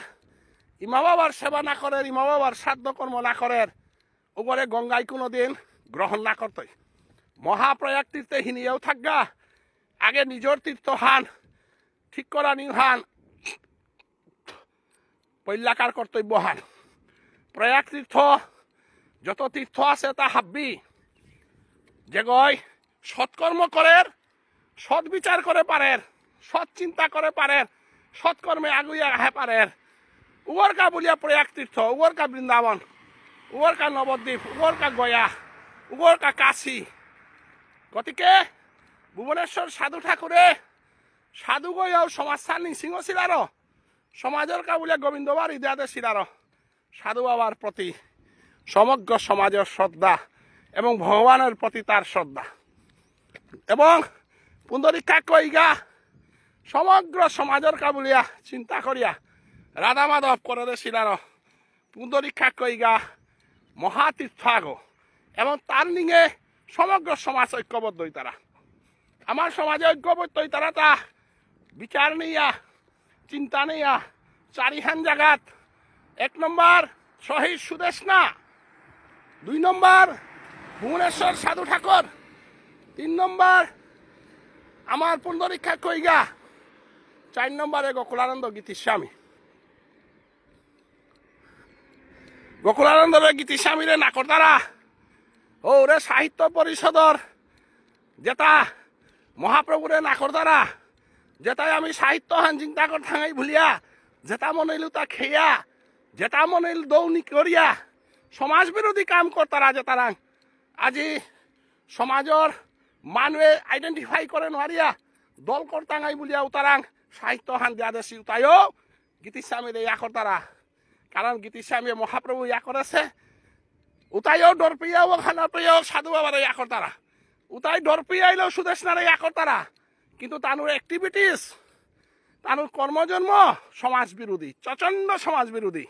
S1: ইমা বাবার সেবা না করের ইমা বাবার শ্রাদ্ধ কর্ম না করের ওপরে গঙ্গাই কোনোদিন গ্রহণ না করতই মহাপ্রয়াগ তীর্থে হিনিয়েও থাকগা আগে নিজের তীর্থ হান ঠিক করা নিউ হান পৈলাকার কর্তব্য হান প্রয়াগ তীর্থ যত তীর্থ আছে তা হাব্বি যে গয় সৎকর্ম করের সৎ বিচার করে পারের সৎ চিন্তা করে পারের সৎকর্মে আগুইয়া হে পারের উগর কা বলিয়া প্রয়াগ তীর্থ উগর কা বৃন্দাবন উগর কা নবদ্বীপ উগর কা গয়া উগর কা কাশী গতিকে ভুবনেশ্বর সাধু ঠাকুরে সাধু গয়াও সমাজ সানি সিংহ ছিলার সমাজের কা বলিয়া গোবিন্দবার ইদাদে ছিলার সাধু বাবার প্রতি সমগ্র সমাজের শ্রদ্ধা এবং ভগবানের প্রতি তার শ্রদ্ধা এবং পুণ্ডরীকা কইগা সমগ্র সমাজের কাবুলিয়া চিন্তা করিয়া রাধা মাধব করে শিলার পুণ্ডরীকা কইগা মহাতীর্থ আগ এবং তার নিয়ে সমগ্র সমাজ ঐক্যবদ্ধ তারা আমার সমাজে ঐক্যবদ্ধ তারা তা বিচার নিয়া চিন্তা নেইয়া চারিখান জায়গাত 1 নম্বর শহীদ সুদেশনা, 2 নম্বর ভুবনেশ্বর সাধু ঠাকুর, 3 নম্বর আমার পুণ্ডরীক্ষা কইগা, 4 নম্বরে গোকুলানন্দ গীতিস্বামী। গোকুলানন্দরে গীতিস্বামীরে নাকরতারা ওরে সাহিত্য পরিষদর যেটা মহাপ্রভুরে নাকরতারা যেটাই আমি সাহিত্য হান চিন্তা করতাঙাই ভুলিয়া যেটা মনেইলু তা খেয়া যেটা মনেইল দৌনি করিয়া সমাজ বিরোধী কাম করতারা যেতারাং আজি সমাজর মানুহে আইডেন্টিফাই করে নোৱাৰিয়া দল করতাঙাই বুলিয়া উতারাং সাহিত্য হান দিয়া দেশি উতায়ও গীতিস্বামীরে ইয়া করতারা। কারণ গীতিস্বামী মহাপ্রভু ইয়া করেছে উতাইও ডরপিয়াও খানা প্রিয় সাধু বাবারে ইয়া করতারা, উতাই ডরপিয়াইলেও সুদেশনারে ইয়া করতারা, কিন্তু তানুর অ্যাক্টিভিটিস তানুর কর্মজন্ম সমাজ বিরোধী, প্রচন্ড সমাজ বিরোধী।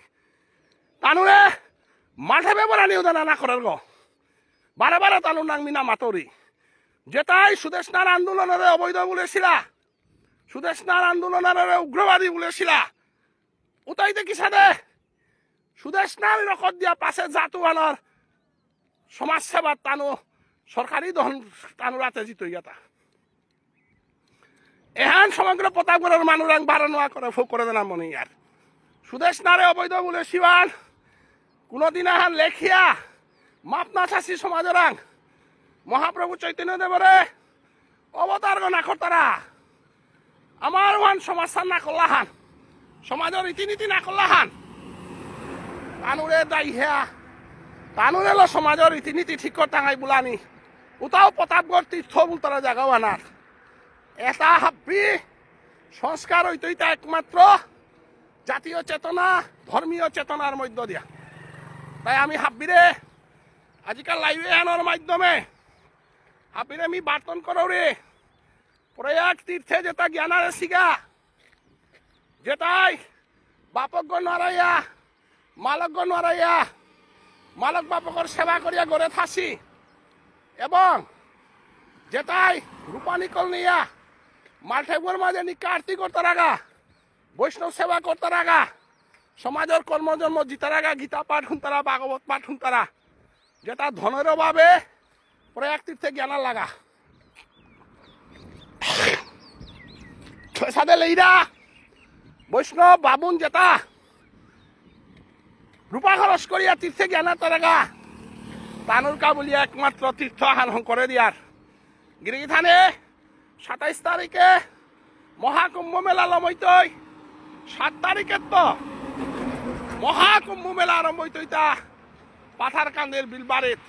S1: তানুরে মাঠে বেবরা নিউদানা না করার গো বারে বারে তানুর নাং মিনা মাতরি যেটাই সুদেশনার আন্দোলনের অবৈধ বলেছিলা, সুদেশনার আন্দোলনের উগ্রবাদী বলেছিলা, উতাই দেখিছে দে সুদেশনার রকত দিয়া পাশে জাতুয়ানোর সমাজ সেবা তানু সরকারি দহন তানুরাতে জিত গেতা এহান সমগ্র প্রতাপগড়ের মানুরাং বারানোয়া করে ফোক করে দেনা মনে আর সুদেশনারে অবৈধ বলে শিবান কোনদিন আহান লেখিয়া মাপ না চাষি সমাজরাং মহাপ্রভু চৈতন্য দেবরে অবতার না করতারা আমার ওয়ান সমাজ না করলাহান সমাজের রীতিনীতি না করলাহান তানুরে দায়ী হেয়া তানুরে লো সমাজের রীতিনীতি ঠিক করতাঙাই বুলানি উতাও প্রতাপগড় তীর্থ বুলতারা জাগাও আনার এটা হাব্বি সংস্কার হইতো এটা একমাত্র জাতীয় চেতনা ধর্মীয় চেতনার মধ্য দিয়া। তাই আমি হাব্বিরে আজকাল লাইভে আনার মাধ্যমে হাব্বিরে আমি বার্তন করো রে প্রয়াগ তীর্থে যেটা জ্ঞানারে শিগা যেটাই বাপজ্ঞ নড়াইয়া মালজ্ঞ নড়াইয়া মালক বাপকর সেবা করিয়া গড়ে থাসি এবং যেটাই রূপানিকল নিয়া মাঠেগুর মাঝে নিকা আরতি করতে রাগা বৈষ্ণব সেবা করতে রাগা সমাজের কর্মজন্ম জিতে রাগা গীতা পাঠ শুনতারা ভাগবত পাঠ শুনতারা যেটা ধনের অভাবে প্রয়াগ তীর্থে জ্ঞানার লাগা সাদে লেইরা বৈষ্ণব বাবুন যেটা রূপা খরচ করিয়া তীর্থে জ্ঞানার তারাগা তানুরকা বলিয়া একমাত্র তীর্থ আহান করে দিয়ার গিরিথানে 27 তারিখে মহাকুম্ভ মেলা লমইতই 7 তারিখে তো মহাকুম্ভ মেলা আরম্ভ হইতইতা পাথারকান্দের বিলবাড়িত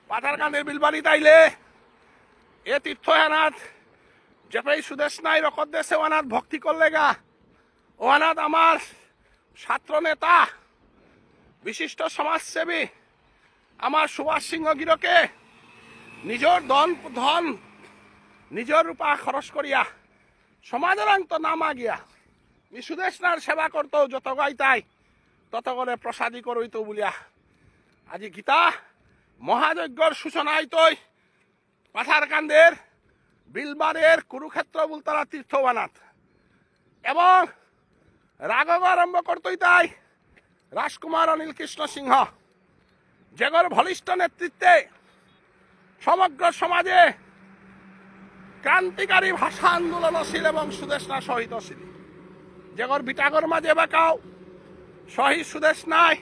S1: পাথারকান্দের বিলবাড়িত আইলে এ তীর্থ আনাত যেটাই সুদেশ নাই রকত দেশে ওনাত ভক্তি করলে গা ওনাত আমার ছাত্র নেতা বিশিষ্ট সমাজসেবী আমার সুভাষ সিংহ গিরকে নিজের ধন নিজের রূপা খরচ করিয়া সমাজের অন্ত নামা গিয়া সুদেশনার সেবা করতো যত গাইতাই তত করে প্রসাদী করইত বলিয়া আজি গীতা মহাযজ্ঞর সূচনা হইতই পাথারকান্দের বিলবারের কুরুক্ষেত্র বুলতারা তীর্থ বানাত এবং রাগব আরম্ভ করতই তাই রাজকুমার অনিল কৃষ্ণ সিংহ যেগর বলিষ্ঠ নেতৃত্বে সমগ্র সমাজে ক্রান্তিকারী ভাষা আন্দোলন ছিল এবং সুদেশনা শহীদ ছিল যেগর বিটাগর মাঝে বাকাও শহীদ সুদেশ নাই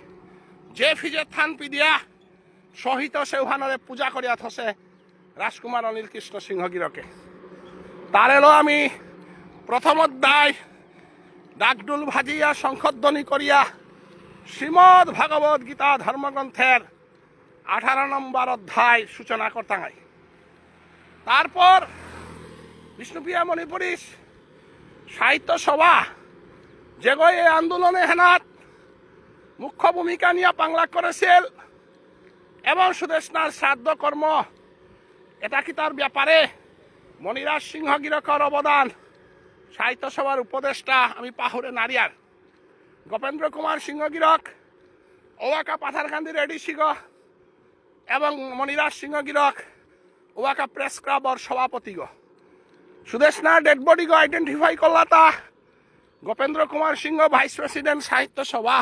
S1: যে ফিজে থান পিদিয়া শহীদ সেউহানরে পূজা করিয়া থসে রাজকুমার অনিল কৃষ্ণ সিংহ গিরকে তার এলো আমি প্রথম অধ্যায় ডাকডুল ভাজিয়া শঙ্খধ্বনি করিয়া শ্রীমদ ভাগবত গীতা ধর্মগ্রন্থের 18 নম্বর অধ্যায় সূচনা করতাঙাই। তারপর বিষ্ণুপ্রিয়া মণিপুরী সাহিত্য সভা যেগো এই আন্দোলনে হেনাত মুখ্য ভূমিকা নিয়ে বাংলা করেছিল এবং সুদেশনার শ্রাদ্ধ কর্ম এটা কি তার ব্যাপারে মণিরাজ সিংহ গিরকর অবদান সাহিত্য সভার উপদেষ্টা আমি পাহুরে নারিয়ার গোপেন্দ্র কুমার সিংহ গিরক ওয়াকা পাথারকান্দি রেডি সিংহ এবং মণিরাজ সিংহ গিরক ওয়াকা প্রেস ক্লাবর সভাপতি গো সুদেশনা ডেড বডি গো আইডেন্টিফাই করলা তা গোপেন্দ্র কুমার সিংহ ভাইস প্রেসিডেন্ট সাহিত্য সভা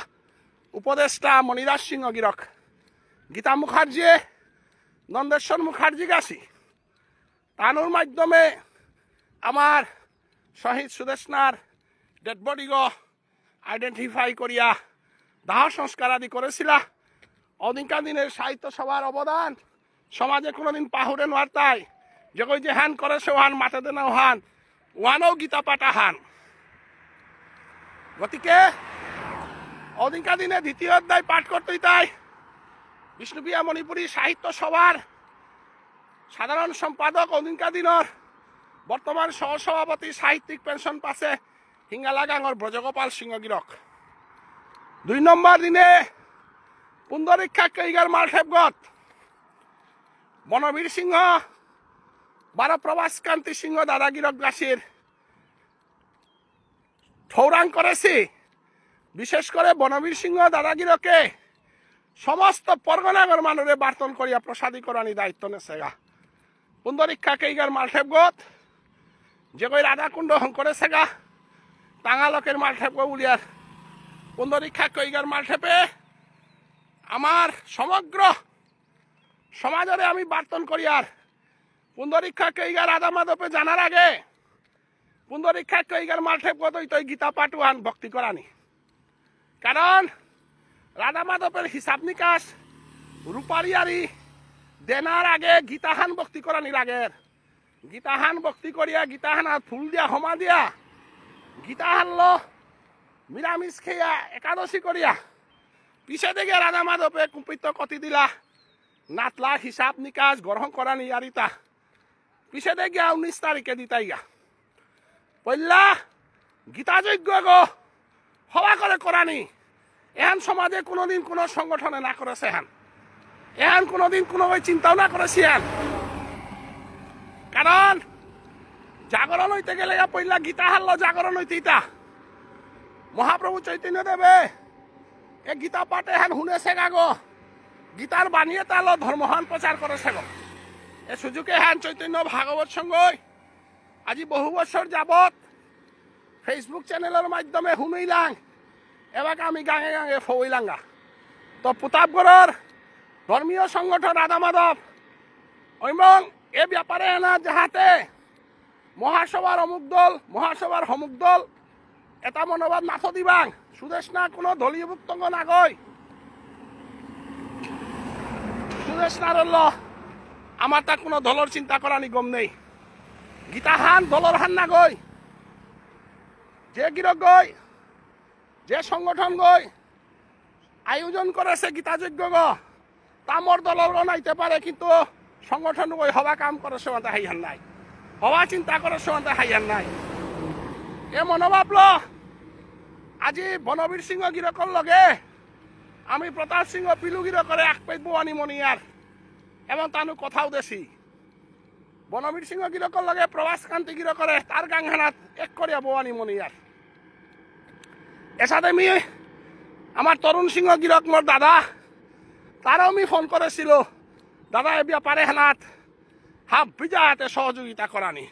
S1: উপদেষ্টা মণিরাজ সিংহ গিরক গীতা মুখার্জি নন্দেশ্বর মুখার্জি গাছি তানুর মাধ্যমে আমার শহীদ সুদেশনার ডেড বডি গো আইডেন্টিফাই করিয়া দাহ সংস্কার আদি করেছিলা অধিকার দিনের সাহিত্য সভার অবদান সমাজে কোনোদিন পাহুরে নোয়ারতাই যে কই যে হান করে সে হান মাথা দেনাও হান ওয়ানও গীতা পাটা হান গতিকে অধিকার দিনে দ্বিতীয় অধ্যায় পাঠ করতেই তাই বিষ্ণুপ্রিয়া মণিপুরী সাহিত্য সভার সাধারণ সম্পাদক অধিকার দিনের বর্তমান সহসভাপতি সাহিত্যিক পেনশন পাশে হিঙ্গালা গাঙর ব্রজগোপাল সিংহ গিরক 2 নম্বর দিনে পুন্দরীক্ষা কৈগার মালঠেবগত বনবীর সিংহ 12 প্রভাসকান্তি সিংহ দাদাগিরক গাছির ঠৌরাং করেছি বিশেষ করে বনবীর সিংহ দাদাগিরকে সমস্ত পরগনাগর মানুষে বার্তন করিয়া প্রসাদীকরণী দায়িত্ব নেছেগা পুন্দরীক্ষা কৈগার মালঠেবগত যে কই রাধাকুণ্ড হংকরে গা টাঙালকের মালঠেপ উলিয়ার পুন্দরীক্ষা কৈগার মালঠেপে আমার সমগ্র সমাজরে আমি বার্তন করিয়ার পুন্দরীক্ষা কৈগার রাধা মাধবে জানার আগে পুন্দরীক্ষা কৈগার মালঠেপ কতই তৈ গীতা পাটুয়ান ভক্তি করানি কারণ রাধা মাধবের হিসাব নিকাশ রূপারিয়ারি দেনার আগে গীতাহান ভক্তি করানি লাগের গীতাহান ভক্তি করিয়া গীতাহান আর ফুল দিয়া হমা দিয়া গীতাহান লো নিরামিষ খেয়া একাদশী করিয়া পিছে দিকে রাধা মাধবে কুপিত কতি দিলা নাতলা হিসাব নিকাশ গ্রহণ করা নিয়ারিতা পিছে দিকে 19 তারিখে দিতাইগা পল্লা গীতাযজ্ঞ গো হওয়া করে করানি এহান সমাজে কোনোদিন কোনো সংগঠনে না করেছে এহান কোনোদিন কোনো চিন্তাও না করেছি কারণ জাগরণ হইতে গেলে পইলা গীতা হারলো জাগরণ হইতে ইতা মহাপ্রভু চৈতন্য দেবে এ গীতা পাঠে হ্যান শুনেছে গো গীতার বানিয়ে তালো ধর্মহান প্রচার করেছে গো এ সুযোগে হ্যান চৈতন্য ভাগবত সঙ্গই আজি বহু বছর যাবত ফেসবুক চ্যানেলের মাধ্যমে শুনইলাং এবার আমি গাঙে গাঙে ফইলাঙ্গা তো প্রতাপগড়ের ধর্মীয় সংগঠন রাধা মাধব এবং এ ব্যাপারে না যাহাতে মহাসভার অমুক দল মহাসভার হমুক দল এটা মনোভাব নাথ দিবাং সুদেশনা কোনো দলীয় ভুক্তঙ্গ না গই সুদেশনার আমার তা কোনো দলের চিন্তা করা নিগম নেই গীতাহান দলর হান না গই যে গিরক গই যে সংগঠন গই আয়োজন করেছে গীতাযজ্ঞ গো তামর দলর নাইতে পারে কিন্তু সংগঠন গই হওয়া কাম করে সমাতে হাইয়ান নাই হওয়া চিন্তা করে সমাতে হাইয়ান নাই এ মনোভাব ল আজি বনবীর সিংহ গিরকর লগে আমি প্রতাপ সিংহ পিলু গিরকরে এক পেট বোয়ানি মনিয়ার এবং তানু কথাও দেছি বনবীর সিংহ গিরকর লগে প্রভাসকান্তি গিরকরে তার গাংহানাত এক করিয়া বোয়ানি মনিয়ার এসাথে মি আমার তরুণ সিংহ গিরক মোর দাদা তারাও আমি ফোন করেছিল দাদা এ ব্যাপারে হেনাত হাফ বিজাতে সহযোগিতা করানি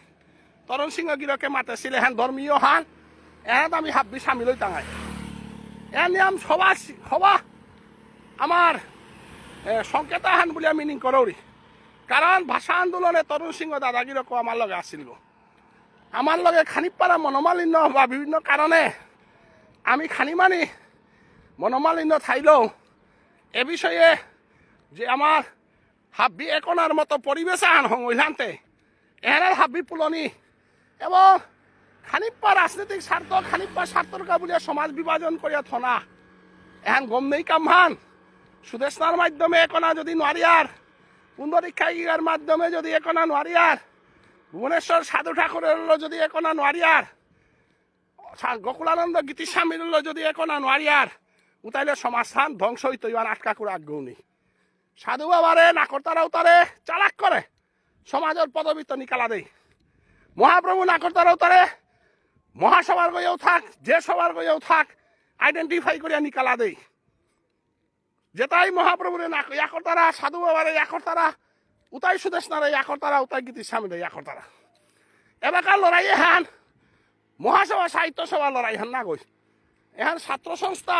S1: তরুণ সিংহ গিরকে মাতেছিল হ্যান ধর্মীয় হান এহাত আমি হাব্বি সামিলই টাঙাই এ নিয়ম সভা আমার সংকেতা হান বলে মিনিং করি কারণ ভাষা আন্দোলনে তরুণ সিংহ দাদাগিরকও আমার লগে আসছিল আমার লগে খানিপাড়া মনোমালিন্য বা বিভিন্ন কারণে আমি খানিমানি মনোমালিন্য থাইলেও এ বিষয়ে যে আমার হাব্বি একনার মতো পরিবেশ আন হইলান্তে এহার হাব্বি পুলনি এবং খানিপ্পা রাজনৈতিক স্বার্থ খানিপ্পা স্বার্থরকা বলিয়া সমাজ বিভাজন করিয়া থনা এহান গম নেই কামহান সুদেশনার মাধ্যমে একনা যদি নোয়ারিয়ার পুন্দরীক্ষার মাধ্যমে যদি একনা নোয়ারিয়ার ভুবনেশ্বর সাধু ঠাকুরের যদি একনা নোয়ারিয়ার গোকুলানন্দ গীতিস্বামীর যদি একনা নোয়ারিয়ার উতাইলে সমাজস্থান ধ্বংস হইতে আটকা করে আগ্রহী সাধু বাবারে নাকরতারা উতারে চালাক করে সমাজের পদবিত্ত নিকালা দেয় মহাপ্রভু নাকরতারা উতারে মহাসভার গইয়াও থাক যে সবার গইয়াও থাক আইডেন্টিফাই করিয়া নিকালা দেয় যেটাই মহাপ্রভুরে ইয়াকরতারা সাধু বাবারে ইয়াকরতারা উতাই সুদেশনারে ইয়াকরতারা উতাই গীতিস্বামীরে ইয়াকরতারা এবারকার লড়াই এহান মহাসভা সাহিত্য সভা লড়াই হান না গই এহান ছাত্র সংস্থা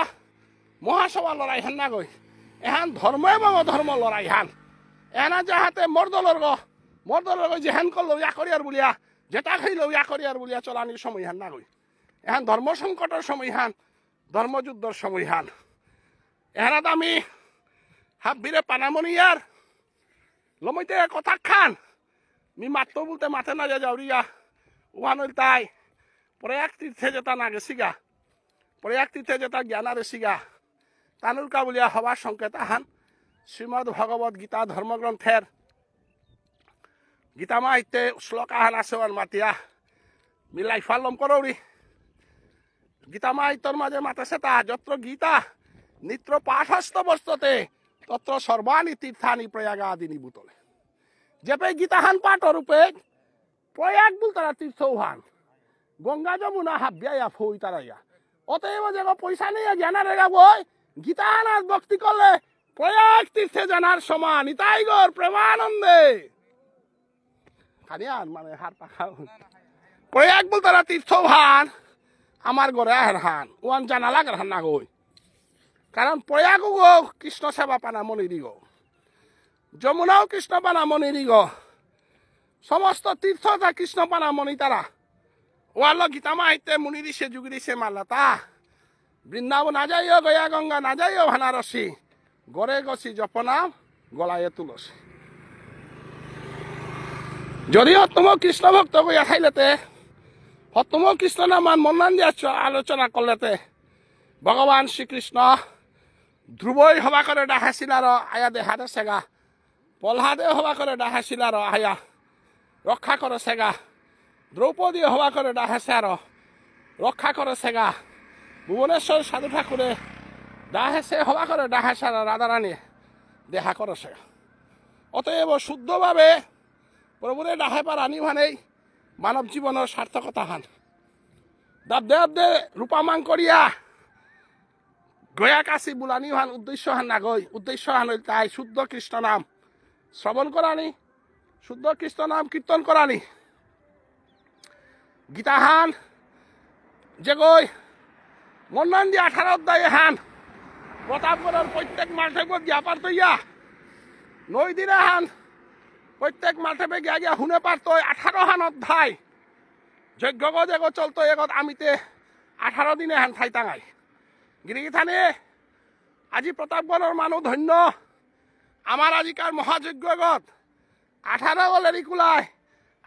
S1: মহাসভা লড়াই হান না গই এহান ধর্ম এবং অধর্ম লড়াই হান এহানা যাহাতে মর্দলর্গ যেহান করলো ইয়া করিয়ার বলিয়া যেটা খাইলো ইয়া করিয়ার বলিয়া চলানির সময় হান না গই এহান ধর্ম সংকটের সময় হান ধর্মযুদ্ধর সময় হান এহানাত আমি হাব্বিরে পানামনিয়ার লমইতে কথা খান মি মাত্র বলতে মাথে না যাওরিয়া ওহানল তাই প্রয়াগ তীর্থে যেটা না গেছিগা প্রয়াগ তীর্থে যেটা জ্ঞানারে সিগা তানুলকা বলিয়া হবার সংকেত আহান শ্রীমদ ভগবত গীতা ধর্মগ্রন্থের গীতা মাহিত্যে শ্লোক আহান আছে মাতিয়া মিলাই ফালম করৌরি গীতা মাহিত্যর মাঝে মাতেছে তা যত্র গীতা নিত্র পাঠস্থ বস্ততে তত্র সর্বাণী তীর্থানি প্রয়াগা আদিনি বুতলে যেপে গীতাহান পাঠ রূপে প্রয়াগ বল তারা তীর্থ হান গঙ্গা যমুনা হাবিয়া ফই তারাইয়া অতএব যে পয়সা নিয়ে জ্ঞানা রেগা বই গীতাহান আর ভক্তি করলে প্রয়াগ তীর্থে জানার সমান ইতাই গর প্রেমানন্দে খানিয়ান মানে হার পাখা প্রয়াগ বল তারা তীর্থ হান আমার গড়ে আহের হান ওয়ান জানা লাগার হান না গই কারণ প্রয়াগ গো কৃষ্ণ সেবা পানা মনিরি গো যমুনাও কৃষ্ণ পানা মনিরি গো সমস্ত তীর্থ তা কৃষ্ণ পানা মনি তারা ওয়াল গীতা মাহিত্যে মুনি দিছে যুগি দিছে মাল্লাতা বৃন্দাবন না যাইও গয়া গঙ্গা না যাইও ভানারসি গড়ে গছি জপনাম গলায় তুলসী যদি তুমি কৃষ্ণ ভক্ত গইয়া খাইলেতে তুমি কৃষ্ণ নামান মন্নান দিয়ে আলোচনা করলেতে ভগবান শ্রীকৃষ্ণ ধ্রুবই হবা করে ডাহাছিল আর আয়া দেহাতে সেগা প্রহ্লাদে হবা করে ডাহাছিল আর আয়া রক্ষা করে সেগা দ্রৌপদী হবা করে ডাহাছে আর রক্ষা করে সেগা ভুবনেশ্বর সাধু ঠাকুরে ডাহেছে হবা করে ডাহাছে আর রাধারানী দেহা করে সেগা অতএব শুদ্ধভাবে প্রভুরে ডাহে পার আনি ভানেই মানব জীবনের সার্থকতা হান দেব রূপামাং করিয়া গয়া কাশী বুলানি হান উদ্দেশ্য হান না গই উদ্দেশ্য হান তাই শুদ্ধ কৃষ্ণ নাম শ্রবণ করানি শুদ্ধ কৃষ্ণ নাম কীর্তন করানি গীতা হান যে গই মন্নান দিয়ে 18 অধ্যায় হান প্রতাপগড়ের প্রত্যেক মাঠে গিয়া পার তৈয়া 9 দিনে হান প্রত্যেক মাঠে গিয়া গিয়া শুনে পারত 18 হান অধ্যায় যজ্ঞ যেগ চলতো এগত আমিতে 18 দিনে হান ঠাই টাঙাই গিরিথানে আজি প্রতাপগড়ের মানুষ ধন্য আমার আজিকার মহাযজ্ঞগত 18 গলেরি কুলায়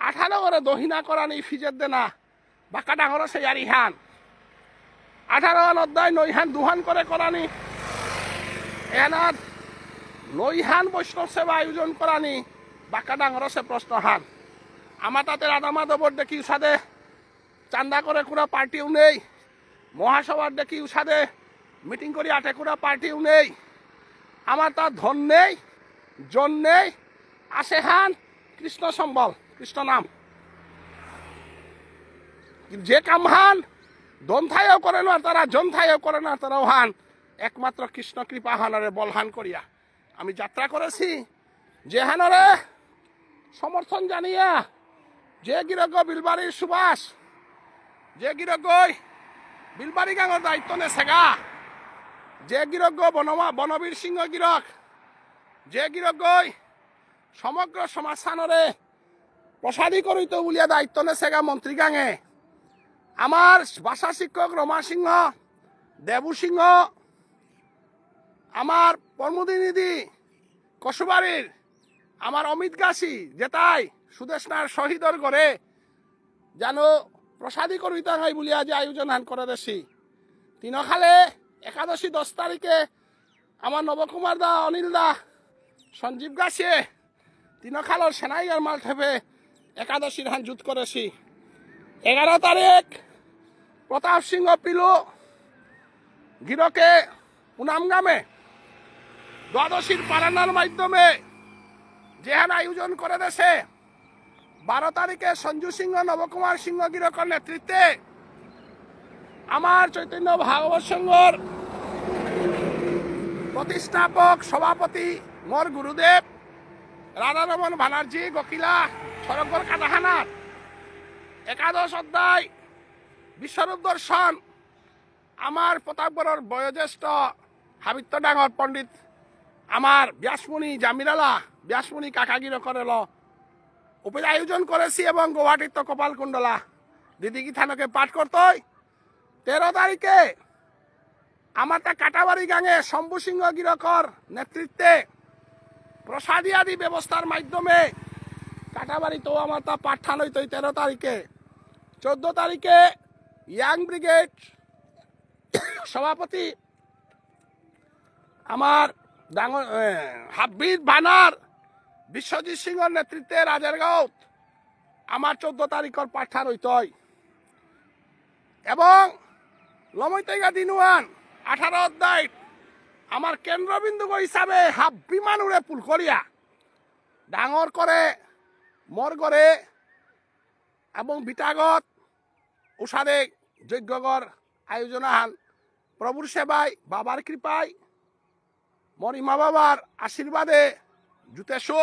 S1: 18 গড়ে দহিনা করানি ফিজের দেনা বাঁকা ডাঙর সেই আরি হান 18 হান অধ্যায় 9 হান দুহান করে করানি এনার 9 হান বৈষ্ণব সেবা আয়োজন করানি বাঁকা ডাঙর সে প্রশ্ন হান আমার তাতে রাধা মাধবর দেখি উষাদে চান্দা করে কুড়া পার্টিও নেই মহাসভার দেখি উষাদে মিটিং করি আটে কুড়া পার্টিও নেই আমার তার ধন নেই জন নেই আসে হান কৃষ্ণ সম্বল কৃষ্ণ নাম যে কাম হান দন থাইও করে না তারা জন থাইও করে না তারাও হান একমাত্র কৃষ্ণ কৃপা হানারে বলহান করিয়া আমি যাত্রা করেছি যে হানরে সমর্থন জানিয়া যে গিরগ বিলবাড়ির সুবাস যে গিরগই বিলবাড়ি গাঙর দায়িত্ব নে সেগা যে গিরগ বনবীর সিংহ গিরক যে গিরগই সমগ্র সমাজস্থানরে প্রসাদী করিত বলিয়া দায়িত্ব নে সেগা মন্ত্রী গাঙে আমার ভাষা শিক্ষক রমা সিংহ দেবু সিংহ আমার প্রতিনিধি কসুবাড়ির আমার অমিত গাছি যেটাই সুদেশনার শহীদর করে যেন প্রসাদী করিতা হয় বলিয়া যে আয়োজন হান করে দেছি তিনখালে একাদশী 10 তারিখে আমার নবকুমার দা অনিল দা সঞ্জীব গাছিয়ে তিনখালর সেনাইগার মাল ঠেপে একাদশীর হান যুদ্ধ করেছি 11 তারিখ প্রতাপ সিংহ পিলু গিরকে উনামগামে দ্বাদশীর পারানার মাধ্যমে যেহান আয়োজন করে দেশে 12 তারিখে সঞ্জু সিংহ নবকুমার সিংহ গিরকর নেতৃত্বে আমার চৈতন্য ভাগবত সংঘর প্রতিষ্ঠাপক সভাপতি মোর গুরুদেব রাধারমন ব্যানার্জি গকিলা সরগর কাটাহানার একাদশ অধ্যায় বিশ্বরূপ দর্শন আমার প্রতাপগড়ের বয়োজ্যেষ্ঠ হাবিত্য ডাঙর পণ্ডিত আমার ব্যাসমুনি জামিরালা ব্যাসমুনি কাকাগির করেল উপরে আয়োজন করেছি এবং গুয়াহাটির তো কপালকুণ্ডলা দিদিকি থানকে পাঠ করতই 13 তারিখে আমার তা কাটাবাড়ি গাঙে শম্ভু সিংহ গিরকর নেতৃত্বে প্রসাদী আদি ব্যবস্থার মাধ্যমে কাটাবাড়িতেও আমার তা পাঠান হইত 13 তারিখে 14 তারিখে ইয়াং ব্রিগেড সভাপতি আমার ডাঙর হাব্বির বানার বিশ্বজিৎ সিংহর নেতৃত্বে রাজারগাঁও আমার 14 তারিখের পাঠান হইত এবং লমৈতৈগা দিনুয়ান 18 অধ্যায় আমার কেন্দ্রবিন্দু হিসাবে হাফ বিমান উড়ে পুলকরিয়া ডাঙর করে মর করে এবং বিটাগত উষাদে যজ্ঞগর আয়োজন হান প্রভুর সেবায় বাবার কৃপায় মর ইমা বাবার আশীর্বাদে জুতেশো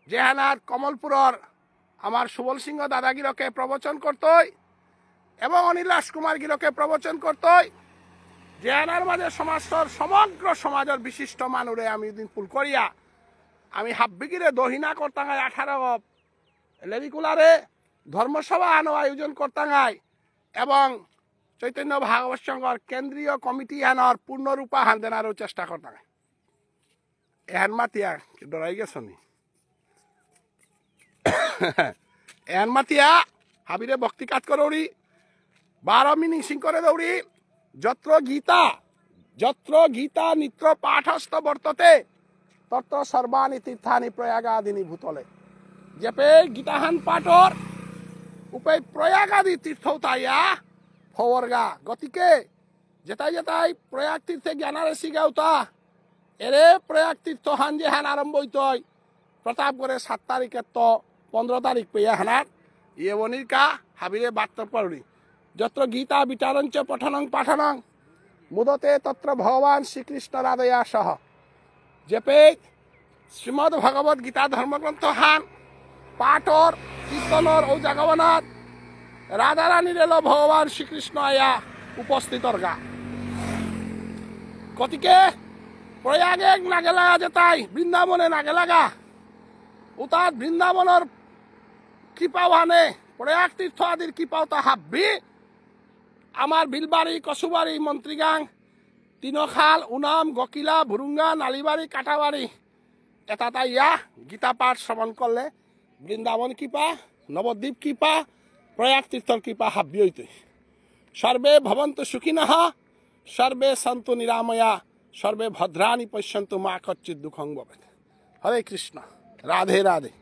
S1: জেহানার কমলপুরর আমার সুবল সিংহ দাদাগিরকে প্রবচন করতই এবং অনিল রাজকুমার গিরকে প্রবচন করতই জেহানার মাঝে সমাজর সমগ্র সমাজের বিশিষ্ট মানুরে আমি দিন ফুল করিয়া আমি হাব্বিগিরে দহিনা করতাঙ্গাই 18 লেরিকুলারে ধর্মসভা আনো আয়োজন করতাঙ্গাই এবং চৈতন্য ভাগবত সংঘর কেন্দ্রীয় কমিটি হানোর পূর্ণরূপা হান দেনারও চেষ্টা করতাঙ্গাই এহান মাতিয়া ডরাই গেছনি এহান মাতিয়া হাবিরে ভক্তিকাত করৌড়ি 12 মিনিং সিং করে দৌড়ি যত্র গীতা নিত্য পাঠস্থ বর্ততে তত্র সর্বাণি তীর্থানি প্রয়াগাদিনী ভূতলে যেপে গীতাহান পাঠর উপে প্রয়াগাদি তীর্থ তাইয়া ফওরগা গতিকে যেতাই প্রয়াগ তীর্থে জ্ঞানারেসি গাউতা এরে প্রয়াগ তীর্থ হান যে হান আরম্ভ হইতই প্রতাপগড়ে 7 তারিখের তো 15 তারিখ পেয়া হানার ইয়ে বনিরকা হাবিরে বার্তা পড়ি যত্র গীতা বিটারঞ্চ পঠনং পাঠনং মুদতে তত্র ভগবান শ্রীকৃষ্ণ রাধয়া সহ যেপে শ্রীমদ ভগবত গীতা ধর্মগ্রন্থ হান পাঠর কীর্তনর ও জাগবনাথ রাধারানীর এলো ভগবান শ্রীকৃষ্ণ আয়া উপস্থিতর গা গতিকে প্রয়াগে নাগে লাগা যেতাই বৃন্দাবনে নাগে লাগা উতার বৃন্দাবনের কৃপাও হানে প্রয়াগ তীর্থ আদির কৃপাও তা হাব্বি আমার বিলবাড়ি কসুবাড়ি মন্ত্রীগাং তিনখাল উনাম গকিলা ভুরুঙ্গা নালিবাড়ি কাটাবাড়ি এটা তাইয়া গীতা পাঠ শ্রবণ করলে বৃন্দাবন কৃপা নবদ্বীপ কৃপা প্রয়াগ তীর্থর কৃপা হাব্বি হইতে সর্বে ভবন্তু সুখিনঃ সর্বে সন্তু নিরাময়া সর্বে ভদ্রাণি পশ্যন্তু মা কচ্চিৎ দুঃখং ভবেৎ হরে কৃষ্ণ রাধে রাধে।